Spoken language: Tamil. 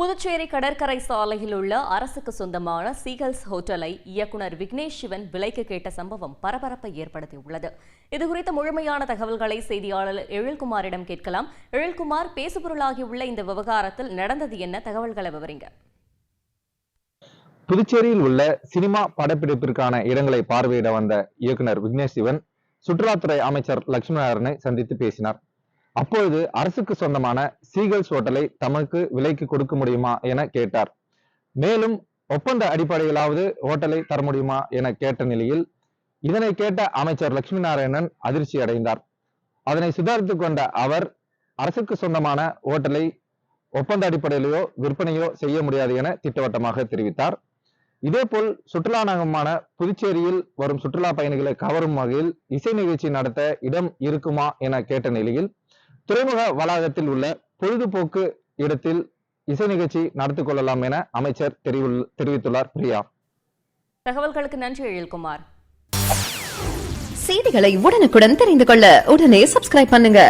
புதுச்சேரி கடற்கரை சாலையில் உள்ள அரசுக்கு சொந்தமான சீகல்ஸ் ஹோட்டலை இயக்குநர் விக்னேஷ் சிவன் விலைக்கு கேட்ட சம்பவம் பரபரப்பை ஏற்படுத்தியுள்ளது. இதுகுறித்த முழுமையான தகவல்களை செய்தியாளர் எழில்குமாரிடம் கேட்கலாம். எழில்குமார், பேசுபொருளாகியுள்ள இந்த விவகாரத்தில் நடந்தது என்ன? தகவல்களை விவரிங்க. புதுச்சேரியில் உள்ள சினிமா படப்பிடிப்பிற்கான இடங்களை பார்வையிட வந்த இயக்குநர் விக்னேஷ் சிவன் சுற்றுலாத்துறை அமைச்சர் லட்சுமி நாராயணனை சந்தித்து பேசினார். அப்பொழுது அரசுக்கு சொந்தமான சீகல்ஸ் ஹோட்டலை தமக்கு விலைக்கு கொடுக்க முடியுமா என கேட்டார். மேலும் ஒப்பந்த அடிப்படையிலாவது ஹோட்டலை தர முடியுமா என கேட்ட நிலையில் இதனை கேட்ட அமைச்சர் லட்சுமி நாராயணன் அதிர்ச்சி அடைந்தார். அதனை சுதாரித்துக் கொண்ட அவர் அரசுக்கு சொந்தமான ஹோட்டலை ஒப்பந்த அடிப்படையிலோ விற்பனையோ செய்ய முடியாது என திட்டவட்டமாக தெரிவித்தார். இதேபோல் சுற்றுலா நகரமான புதுச்சேரியில் வரும் சுற்றுலா பயணிகளை கவரும் வகையில் இசை நிகழ்ச்சி நடத்த இடம் இருக்குமா என கேட்ட நிலையில் துறைமுக வளாகத்தில் உள்ள பொழுதுபோக்கு இடத்தில் இசை நிகழ்ச்சி நடத்திக் கொள்ளலாம் என அமைச்சர் தெரிவித்துள்ளார். பிரியா, தகவல்களுக்கு நன்றி எழில்குமார். செய்திகளை உடனுக்குடன் தெரிந்து கொள்ள உடனே சப்ஸ்கிரைப் பண்ணுங்க.